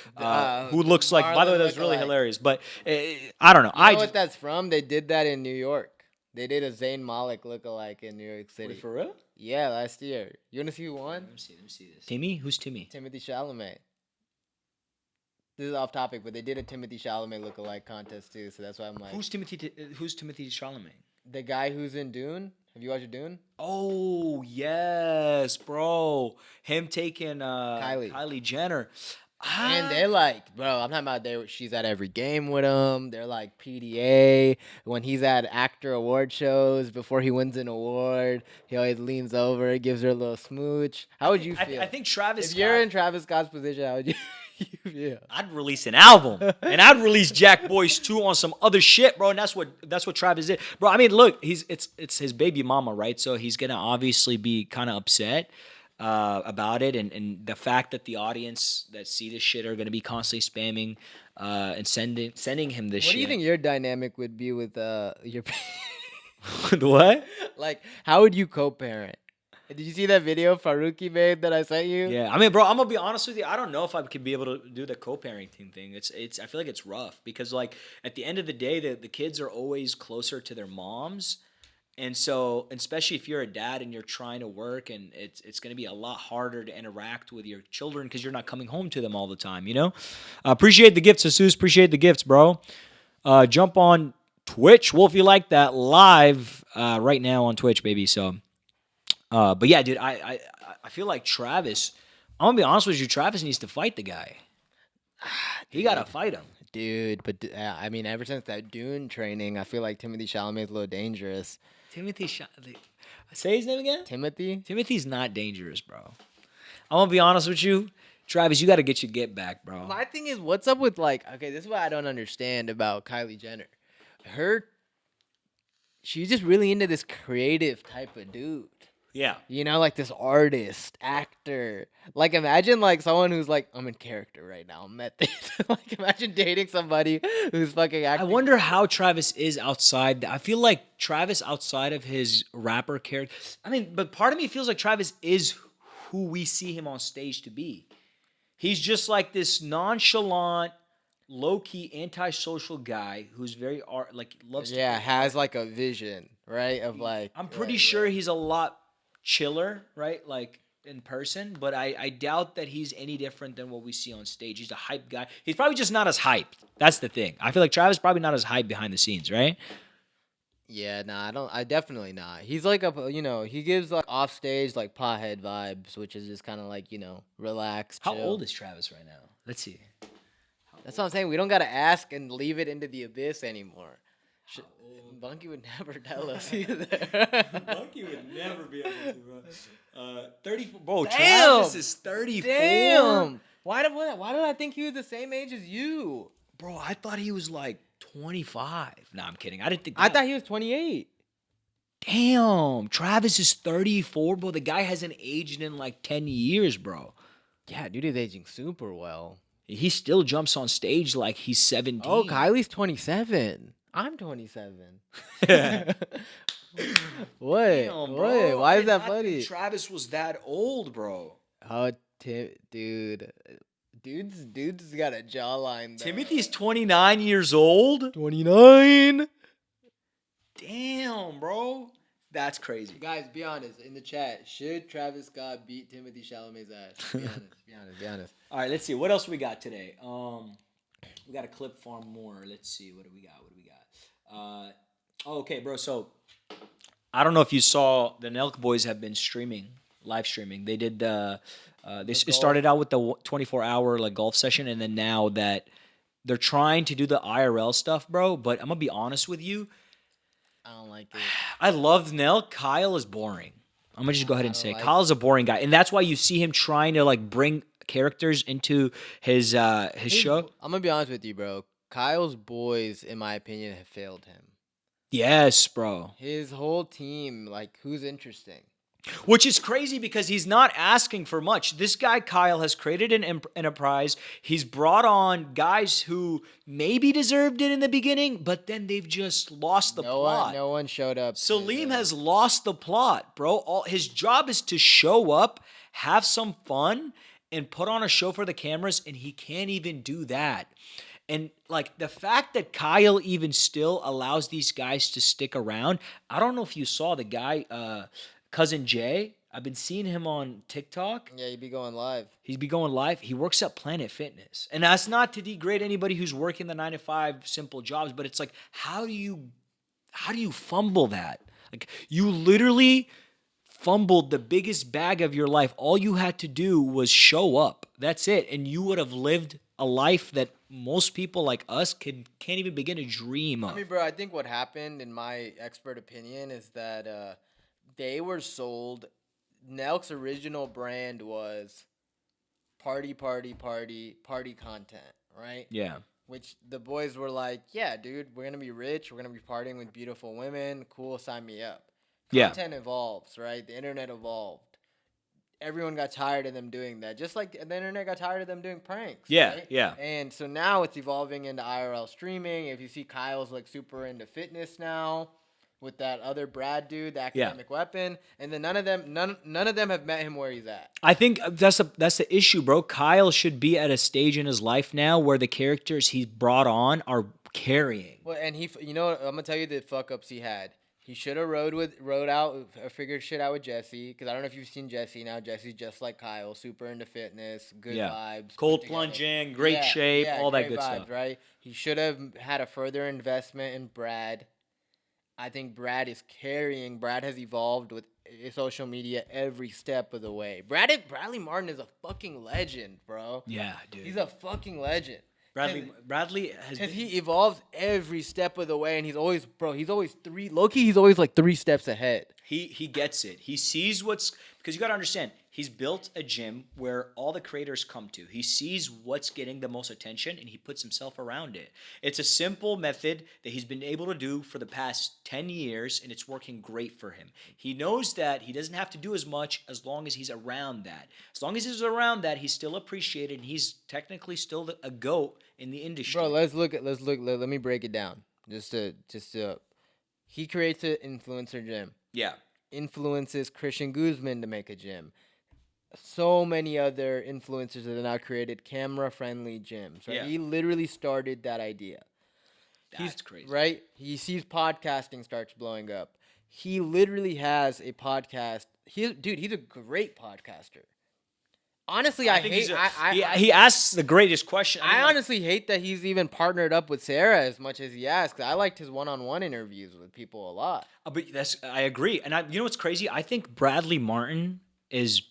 who looks like. By the way, that was really hilarious. But I don't know. You know what that's from? They did that in New York. They did a Zayn Malik lookalike in New York City. Wait, for real? Yeah, last year. You want to see who won? Let me see this. Timmy? Who's Timmy? Timothy Chalamet. This is off topic, but they did a Timothy Chalamet lookalike contest too, so that's why I'm like. Who's Timothy Chalamet? The guy who's in Dune. Have you watched Dune? Oh yes, bro. Him taking Kylie Jenner. And they're like, bro, I'm talking about she's at every game with him. They're like PDA. When he's at actor award shows, before he wins an award, he always leans over, gives her a little smooch. How would you feel? I think Travis If you're in Travis Scott's position, how would you feel? I'd release an album. And I'd release Jack Boys 2 on some other shit, bro. And that's what Travis did. Bro, I mean, look, it's his baby mama, right? So he's gonna obviously be kind of upset about it, and the fact that the audience that see this shit are going to be constantly spamming and sending him this shit. What do you think your dynamic would be with your what? Like, how would you co-parent? Did you see that video Faruqi made that I sent you? Yeah, I mean, bro, I'm gonna be honest with you. I don't know if I could be able to do the co-parenting thing. It's. I feel like it's rough because, like, at the end of the day, the kids are always closer to their moms. And so, especially if you're a dad and you're trying to work, and it's going to be a lot harder to interact with your children because you're not coming home to them all the time, you know? Appreciate the gifts, Jesus. Appreciate the gifts, bro. Jump on Twitch. Wolfie like that live right now on Twitch, baby. So, but yeah, dude, I feel like Travis, I'm going to be honest with you, Travis needs to fight the guy. He got to fight him. Dude, but I mean, ever since that Dune training, I feel like Timothy Chalamet's a little dangerous. Say his name again? Timothy? Timothy's not dangerous, bro. I'm going to be honest with you. Travis, you got to get your get back, bro. My thing is, what's up with, like, okay, this is what I don't understand about Kylie Jenner. She's just really into this creative type of dude. Yeah. You know, like this artist, actor. Like imagine like someone who's like, I'm in character right now, method. Like imagine dating somebody who's fucking I acting. wonder how Travis is outside. I feel like Travis outside of his rapper character. I mean, but part of me feels like Travis is who we see him on stage to be. He's just like this nonchalant, low-key, antisocial guy who's very art, like loves to Yeah, create has art. like a vision, right? Of like I'm pretty right, sure right. he's a lot chiller, right? Like in person, but I doubt that he's any different than what we see on stage. He's a hype guy. He's probably just not as hyped. That's the thing. I feel like Travis probably not as hyped behind the scenes, right? Yeah, nah, I definitely not. He's like he gives like off stage like pothead vibes, which is just kind of like, relaxed, How chill. old is Travis right now? Let's see. That's what I'm saying. We don't got to ask and leave it into the abyss anymore. Sh- Bunky would never tell us either. Monkey would never be able to, bro. 34. Bro, Damn! Travis is 34. Damn. Why did I think he was the same age as you? Bro, I thought he was like 25. Nah, I'm kidding. I didn't think I that. thought he was 28. Damn, Travis is 34, bro. The guy hasn't aged in like 10 years, bro. Yeah, dude is aging super well. He still jumps on stage like he's 17. Oh, Kylie's 27. I'm 27. What? Damn, bro. What? Why I is did that not think funny? Travis was that old, bro. Oh, dude. Dude's got a jawline. Though. Timothy's 29 years old? 29. Damn, bro. That's crazy. Guys, be honest in the chat. Should Travis Scott beat Timothy Chalamet's ass? Be honest. Be honest. All right, let's see. What else we got today? We got a clip farm more. Let's see. What do we got? Okay, bro. So I don't know if you saw the Nelk boys have been live streaming. They did it started out with the 24-hour like golf session, and then now that they're trying to do the IRL stuff, bro. But I'm gonna be honest with you. I don't like it. I love Nelk. Kyle is boring. I'm gonna just go ahead and say like Kyle's a boring guy, and that's why you see him trying to like bring characters into his show. I'm gonna be honest with you, bro. Kyle's boys, in my opinion, have failed him. Yes, bro. His whole team, like, who's interesting? Which is crazy because he's not asking for much. This guy, Kyle, has created an enterprise. He's brought on guys who maybe deserved it in the beginning, but then they've just lost the plot. No one showed up. Salim has lost the plot, bro. His job is to show up, have some fun, and put on a show for the cameras, and he can't even do that. And like the fact that Kyle even still allows these guys to stick around, I don't know if you saw the guy, Cousin Jay. I've been seeing him on TikTok. Yeah, he'd be going live. He'd be going live. He works at Planet Fitness. And that's not to degrade anybody who's working the 9-to-5 simple jobs, but it's like, how do you fumble that? Like you literally fumbled the biggest bag of your life. All you had to do was show up. That's it. And you would have lived a life that most people like us can't even begin to dream of. I mean, bro, I think what happened, in my expert opinion, is that they were sold. Nelk's original brand was party content, right? Yeah. Which the boys were like, yeah, dude, we're gonna be rich, we're gonna be partying with beautiful women, cool, sign me up. Yeah. Content evolves, right? The internet evolved. Everyone got tired of them doing that. Just like the internet got tired of them doing pranks. Yeah, right? yeah. And so now it's evolving into IRL streaming. If you see Kyle's like super into fitness now with that other Brad dude, the academic weapon, and then none of them have met him where he's at. I think that's the issue, bro. Kyle should be at a stage in his life now where the characters he's brought on are carrying. Well, and I'm gonna tell you the fuck ups he had. He should have figured shit out with Jesse, because I don't know if you've seen Jesse now. Jesse's just like Kyle, super into fitness, good vibes. Cold put together. plunging, great shape, all that great good vibes, stuff. Right? He should have had a further investment in Brad. I think Brad is carrying. Brad has evolved with social media every step of the way. Bradley Martin is a fucking legend, bro. Yeah, dude. He's a fucking legend. Bradley has Because he evolves every step of the way, and he's always like 3 steps ahead. He gets it. He sees because you got to understand, He's built a gym where all the creators come to. He sees what's getting the most attention and he puts himself around it. It's a simple method that he's been able to do for the past 10 years and it's working great for him. He knows that he doesn't have to do as much as long as he's around that. As long as he's around that, he's still appreciated and he's technically still a GOAT in the industry. Bro, let me break it down. He creates an influencer gym. Yeah. Influences Christian Guzman to make a gym. So many other influencers that have now created camera-friendly gyms. Right? Yeah. He literally started that idea. That's crazy. Right? He sees podcasting starts blowing up. He literally has a podcast. He's a great podcaster. Honestly, I hate. He asks the greatest question. I honestly hate that he's even partnered up with Sarah as much as he has. 'Cause I liked his one-on-one interviews with people a lot. But I agree, and you know what's crazy? I think Bradley Martin is.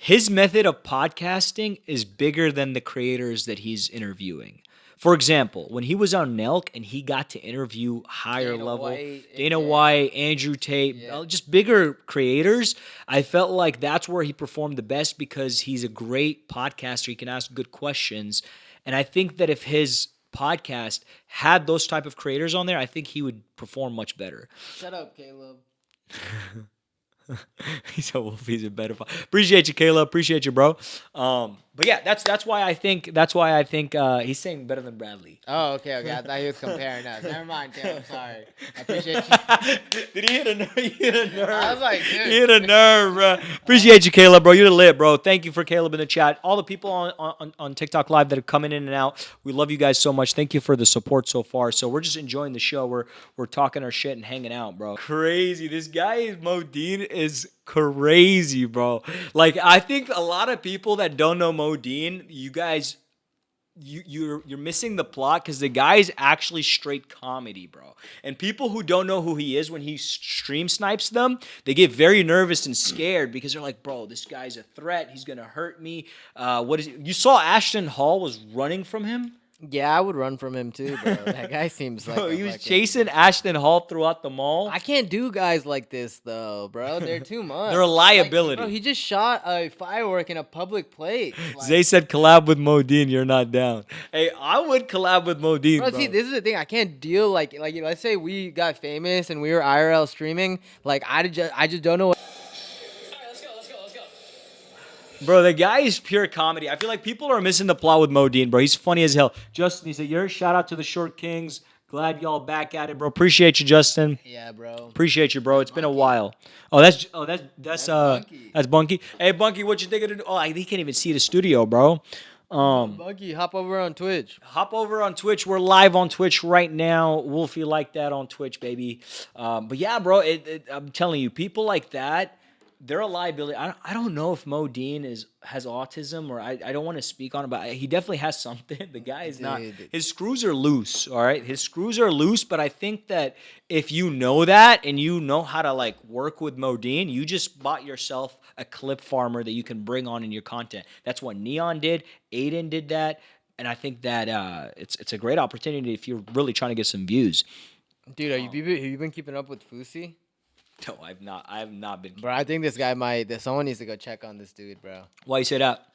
His method of podcasting is bigger than the creators that he's interviewing. For example, when he was on Nelk and he got to interview higher level Dana White, Andrew Tate, just bigger creators, I felt like that's where he performed the best because he's a great podcaster. He can ask good questions. And I think that if his podcast had those type of creators on there, I think he would perform much better. Shut up, Caleb. He's a wolf. He's a better. Appreciate you, Caleb. Appreciate you, bro. But yeah, that's why I think he's saying better than Bradley. Oh, okay. I thought he was comparing us. Never mind, Caleb. Sorry. I appreciate you. Did he hit a nerve? He hit a nerve. I was like, dude. He hit a nerve, bro. Appreciate you, Caleb, bro. You're the lit, bro. Thank you for Caleb in the chat. All the people on TikTok Live that are coming in and out. We love you guys so much. Thank you for the support so far. So we're just enjoying the show. We're talking our shit and hanging out, bro. Crazy. This guy Modine is crazy, bro. Like, I think a lot of people that don't know Modine, you guys, you're missing the plot because the guy's actually straight comedy, bro. And people who don't know who he is, when he stream snipes them, they get very nervous and scared because they're like, bro, this guy's a threat. He's gonna hurt me. What is it? You saw Ashton Hall was running from him? Yeah, I would run from him too, bro. That guy seems like Bro, he was chasing Ashton Hall throughout the mall. I can't do guys like this though, bro. They're too much. They're a liability. Bro, he just shot a firework in a public place. Zay said collab with Modine. You're not down. Hey, I would collab with Modine, bro. See, this is the thing. I can't deal like let's say we got famous and we were IRL streaming. Like I just don't know what. Bro, the guy is pure comedy. I feel like people are missing the plot with Modine, bro. He's funny as hell. Justin, he said, shout out to the Short Kings. Glad y'all back at it, bro. Appreciate you, Justin. Yeah, bro. Appreciate you, bro. It's been a while. That's Bunky. That's Bunky. Hey, Bunky, what you think of the? Oh, he can't even see the studio, bro. Bunky, hop over on Twitch. Hop over on Twitch. We're live on Twitch right now. Wolfie like that on Twitch, baby. But yeah, bro, I'm telling you, people like that, they're a liability. I don't know if Modine has autism or I don't want to speak on it, but he definitely has something. The guy is not. His screws are loose, all right? His screws are loose, but I think that if you know that and you know how to like work with Modine, you just bought yourself a clip farmer that you can bring on in your content. That's what Neon did. Aiden did that. And I think that it's a great opportunity if you're really trying to get some views. Dude, have you been keeping up with Fusi? No, I've not. I have not been. Bro, I think this guy might. Someone needs to go check on this dude, bro. Why you say that?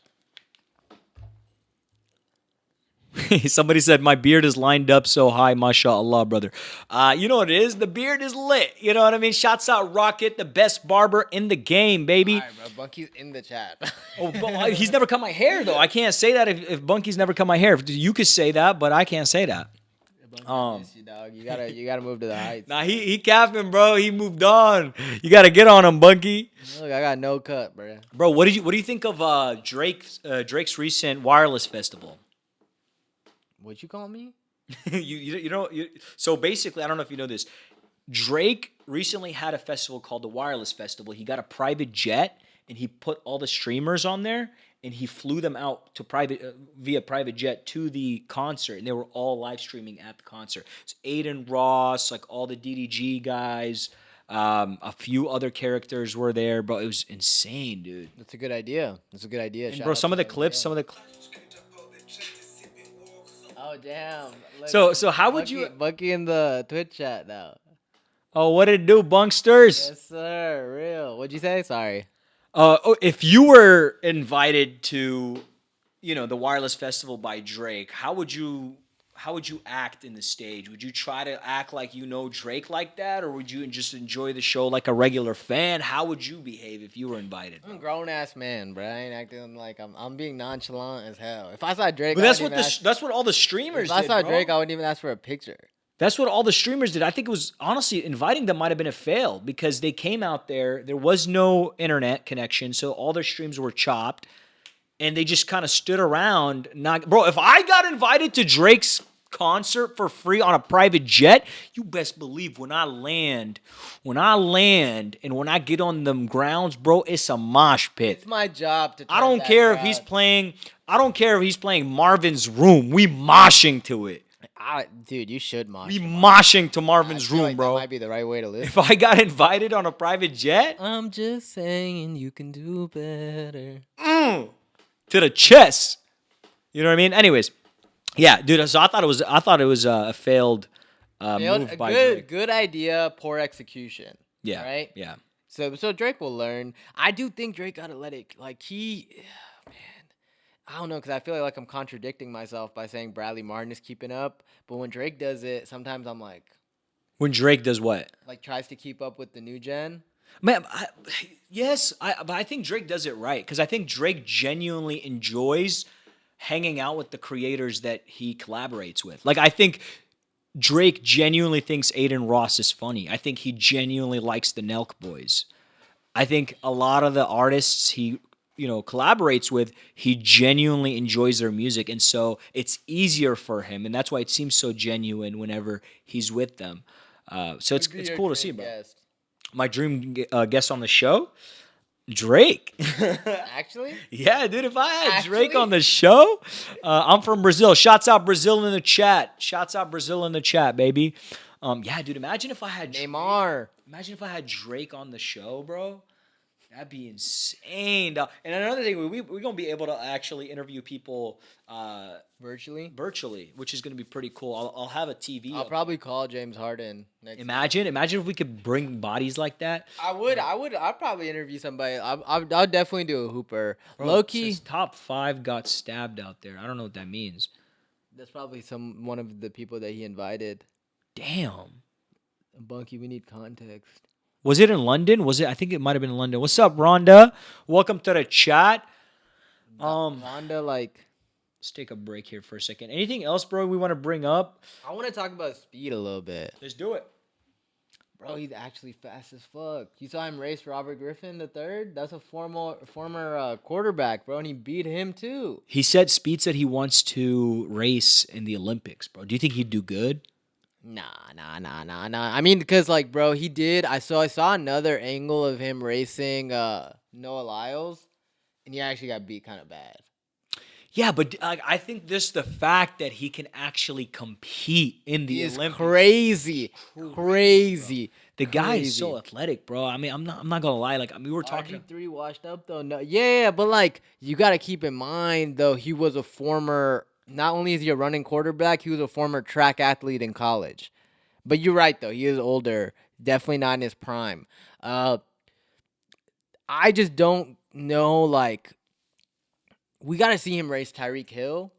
Somebody said my beard is lined up so high, mashallah, brother. You know what it is? The beard is lit. You know what I mean? Shouts out Rocket, the best barber in the game, baby. All right, bro. Bunky's in the chat. But he's never cut my hair though. I can't say that if Bunky's never cut my hair. You could say that, but I can't say that. You, dog. You gotta move to the heights. Nah, he capping, bro. He moved on. You gotta get on him, Bunky. Look, I got no cut, bro. Bro, what do you think of Drake's recent wireless festival? What'd you call me? So basically, I don't know if you know this. Drake recently had a festival called the Wireless Festival. He got a private jet and he put all the streamers on there. And he flew them out to via private jet to the concert, and they were all live streaming at the concert. It's Aiden Ross, like all the DDG guys, a few other characters were there, but it was insane, dude. That's a good idea. And bro, some of the clips. Oh damn! Look, so how would you? Bunky in the Twitch chat now. Oh, what did it do, Bunksters? Yes, sir. Real. What'd you say? Sorry. If you were invited to, the Wireless Festival by Drake, how would you act in the stage? Would you try to act like Drake like that, or would you just enjoy the show like a regular fan? How would you behave if you were invited, I'm bro? a grown ass man, bro. I ain't acting like I'm being nonchalant as hell. If I saw Drake, But I that's wouldn't what even ask. that's what all the If streamers I did, saw Drake, bro. I wouldn't even ask for a picture. That's what all the streamers did. I think it was honestly inviting them might have been a fail because they came out there. There was no internet connection, so all their streams were chopped, and they just kind of stood around. Not, bro. If I got invited to Drake's concert for free on a private jet, you best believe when I land, and when I get on them grounds, bro, it's a mosh pit. It's my job to. I Turn don't that care if he's crowd. playing. I don't care if he's playing Marvin's Room. We moshing to it. Dude, you should mosh. We him. moshing to I Marvin's feel Room, like bro. that might be the right way to live. If I got invited on a private jet, I'm just saying you can do better. to the chest. You know what I mean? Anyways, yeah, dude. So I thought it was a failed move by Drake. Good idea, poor execution. Yeah, Right? yeah. So Drake will learn. I do think Drake gotta let it man. I don't know because I feel like I'm contradicting myself by saying Bradley Martin is keeping up, but when Drake does it, sometimes I'm When Drake does what? like tries to keep up with the new gen. Man, but I think Drake does it right because I think Drake genuinely enjoys hanging out with the creators that he collaborates with. Like I think Drake genuinely thinks Aiden Ross is funny. I think he genuinely likes the Nelk Boys. I think a lot of the artists he collaborates with, he genuinely enjoys their music, and so it's easier for him, and that's why it seems so genuine whenever he's with them. So it's Who'd be it's your cool to see, dream bro. guest? My dream guest on the show, Drake. Actually, Yeah, dude. If I had Drake Actually? on the show, I'm from Brazil. Shouts out Brazil in the chat. Shouts out Brazil in the chat, baby. Yeah, dude. Imagine if I had Neymar. Imagine if I had Drake on the show, bro. That'd be insane, dog. And another thing, we're gonna be able to actually interview people Virtually. virtually, which is gonna be pretty cool. I'll have a TV. I'll up. probably call James Harden next. Imagine if we could bring bodies like that. I'd probably interview somebody. I'll definitely do a hooper. Bro, Low it key, says top 5 got stabbed out there. I don't know what that means. that's probably one of the people that he invited. Damn. Bunky, we need context. Was it in London? I think it might have been in London. What's up, Rhonda? Welcome to the chat. Wanda, Let's take a break here for a second. Anything else, bro, we want to bring up? I want to talk about speed a little bit. Let's do it. Bro, he's actually fast as fuck. You saw him race Robert Griffin the third? That's a former quarterback, bro, and he beat him too. Speed said he wants to race in the Olympics, bro. Do you think he'd do good? Nah. I mean, because bro, he did. I saw another angle of him racing Noah Lyles, and he actually got beat kind of bad. Yeah, but I think the fact that he can actually compete in the He is Olympics. crazy. The guy is so athletic, bro. I mean, I'm not gonna lie. We were talking. RG3 washed up though. No, yeah, but you gotta keep in mind though, he was a former. Not only is he a running quarterback, he was a former track athlete in college. But you're right though, he is older. Definitely not in his prime. I just don't know. We gotta see him race Tyreek Hill,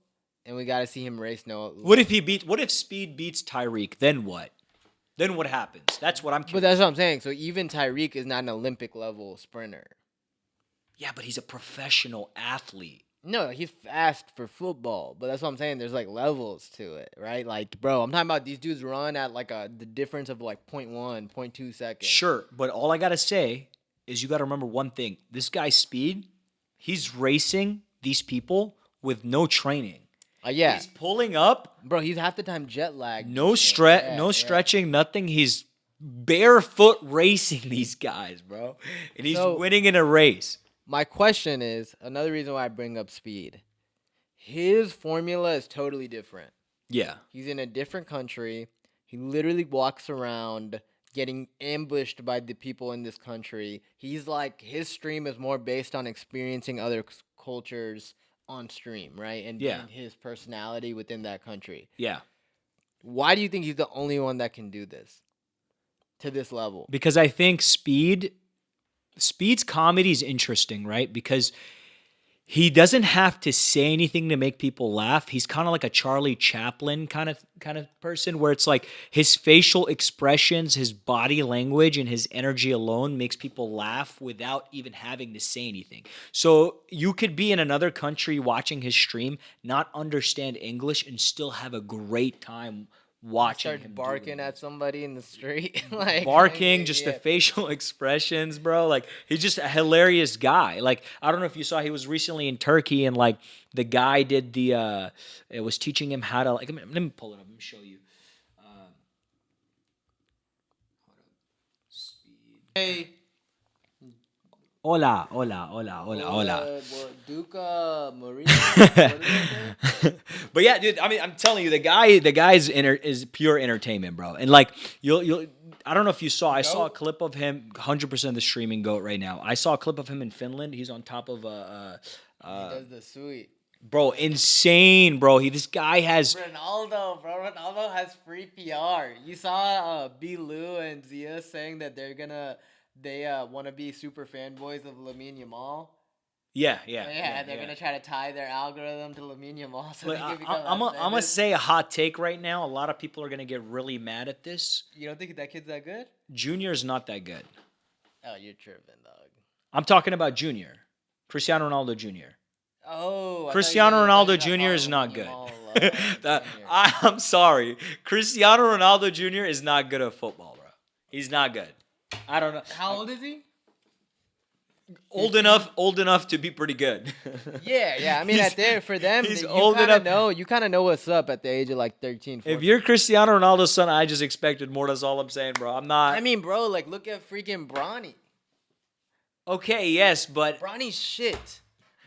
and we gotta see him race Noah. What if Speed beats Tyreek? Then what? Then what happens? That's what I'm But curious. that's what I'm saying. So even Tyreek is not an Olympic level sprinter. Yeah, but he's a professional athlete. No, he's fast for football, but that's what I'm saying. There's levels to it, right? Bro, I'm talking about these dudes run at the difference of 0.1, 0.2 seconds. Sure, but all I gotta say is you gotta remember one thing. This guy's Speed, he's racing these people with no training. Yeah, He's pulling up, bro. He's half the time jet lagged. no Yeah. stretching, nothing. He's barefoot racing these guys, bro, and he's winning in a race. My question is another reason why I bring up speed. His formula is totally different. Yeah, He's in a different country. He literally walks around getting ambushed by the people in this country. He's his stream is more based on experiencing other cultures on stream, right? And being his personality within that country. yeah. Why do you think he's the only one that can do this to this level? Because I think Speed Speed's comedy is interesting, right? Because he doesn't have to say anything to make people laugh. He's kind of like a Charlie Chaplin kind of person where it's like his facial expressions, his body language, and his energy alone makes people laugh without even having to say anything. So you could be in another country watching his stream, not understand English, and still have a great time watching Start him barking doing at somebody in the street, like barking, just the yeah. facial expressions, bro. Like he's just a hilarious guy. Like I don't know if you saw, he was recently in Turkey, and like the guy did it was teaching him how to like. Let me pull it up. Let me show you. Speed. Hey, Hola, hola, hola, hola, hola. Duca Marino. What did they say? But yeah, dude. I mean, I'm telling you, the guy's is pure entertainment, bro. And like you'll. I don't know if you saw. I saw a clip of him. 100% the streaming goat right now. I saw a clip of him in Finland. He's on top of He does the sweet. bro, insane, bro. This guy has. Ronaldo, bro. Ronaldo has free PR. You saw B. Lou and Zia saying that they want to be super fanboys of Lamine Yamal. Yeah, They're gonna try to tie their algorithm to Lamine Yamal so Look, they can become. I'm gonna say a hot take right now. A lot of people are gonna get really mad at this. You don't think that kid's that good? Junior is not that good. Oh, you're tripping, dog. I'm talking about Junior, Cristiano Ronaldo Jr. Oh, Cristiano Ronaldo Jr. is not good. I'm sorry, Cristiano Ronaldo Jr. is not good at football, bro. He's not good. I don't know. How old is he? Old enough to be pretty good. Yeah. I mean, for them, he's you old kind enough. of know. You kind of know what's up at the age of like 13, 14. If you're Cristiano Ronaldo's son, I just expected more. That's all I'm saying, bro. I'm not. I mean, bro, like look at freaking Bronny. Okay, yes, but Bronny's shit.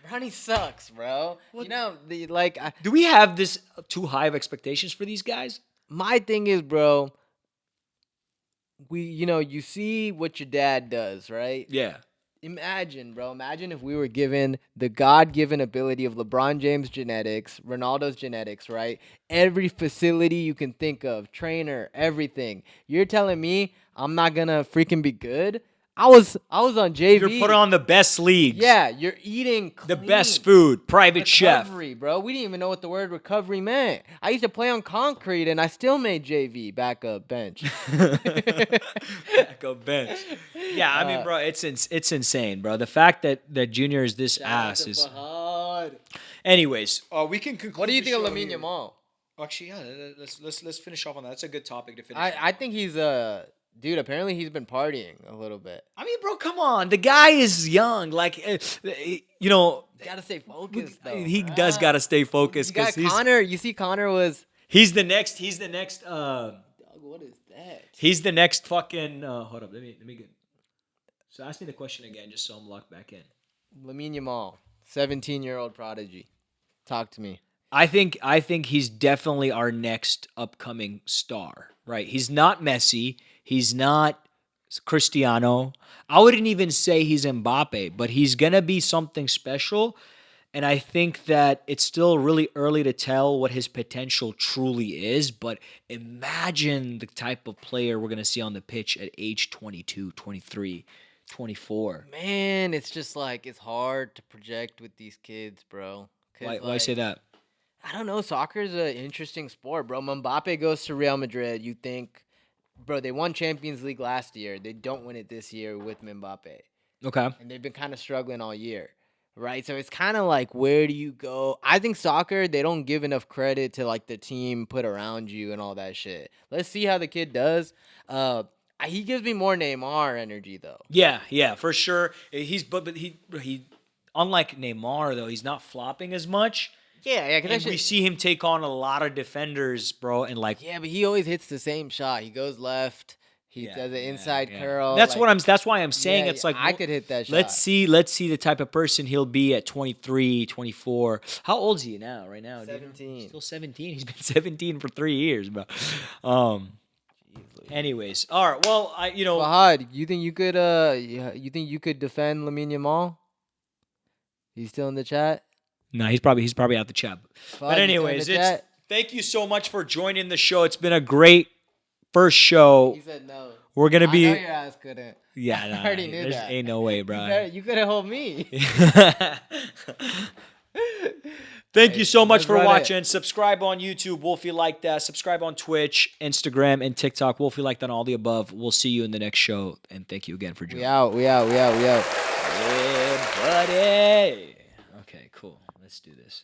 Bronny sucks, bro. What? You know, do we have this too high of expectations for these guys? my thing is, bro. You see what your dad does, right? Yeah. Imagine, bro. Imagine if we were given the God-given ability of LeBron James genetics, Ronaldo's genetics, right? Every facility you can think of, trainer, everything. You're telling me I'm not gonna freaking be good? I was on JV. You're put on the best leagues. Yeah, you're eating The clean. best food, private chef. Recovery, bro. We didn't even know what the word recovery meant. I used to play on concrete, and I still made JV backup bench. Backup bench. Yeah, I mean, bro, it's insane, bro. The fact that Junior is this ass is. Anyways, we can conclude. What do you the think of show Lamine here. Yamal? Actually, yeah. Let's finish off on that. That's a good topic to finish. I think he's dude. Apparently he's been partying a little bit. I mean, bro, come on. The guy is young. Like, you know, Gotta stay focused though. he does gotta stay focused You got because Conor. You see, Conor was. he's the next. Dog, what is that? He's the next fucking. Hold up. Let me get. So ask me the question again, just so I'm locked back in. Lamine Yamal, 17-year-old prodigy. Talk to me. I think he's definitely our next upcoming star. Right? He's not Messi. He's not Cristiano. I wouldn't even say he's Mbappe, but he's gonna be something special. And I think that it's still really early to tell what his potential truly is. But imagine the type of player we're gonna see on the pitch at age 22, 23. 24. Man, it's just like it's hard to project with these kids, bro. Why say that? I don't know. Soccer is an interesting sport, bro. Mbappe goes to Real Madrid. You think, bro, they won Champions League last year. They don't win it this year with Mbappe. Okay. And they've been kind of struggling all year, right? So it's kind of like, where do you go? I think soccer, they don't give enough credit to like the team put around you and all that shit. Let's see how the kid does. He gives me more Neymar energy though. Yeah, for sure. But he unlike Neymar though, he's not flopping as much. Yeah. And we see him take on a lot of defenders, bro, and like yeah, but he always hits the same shot. He goes left. He does an inside curl. That's why I'm saying it's like I could hit that shot. Let's see the type of person he'll be at 23, 24. How old is he now? Right now, 17. Still 17. He's been 17 for 3 years, bro. Anyways, all right. Well, Fahad, you think you could defend Lamine Yamal? He's still in the chat. No, he's probably out the chat. Fahad, But you still in anyways, the chat? thank you so much for joining the show. It's been a great first show, He said no. we're gonna I be. know your ass couldn't. Yeah, I nah, already knew there's that. ain't no way, bro. You couldn't hold me. Thank you so much Let's for run it. watching. Subscribe on YouTube, Wolfie Like That. Subscribe on Twitch, Instagram, and TikTok, Wolfie Like That, all the above. We'll see you in the next show, and thank you again for joining. We out. Yeah, buddy. Okay, cool. Let's do this.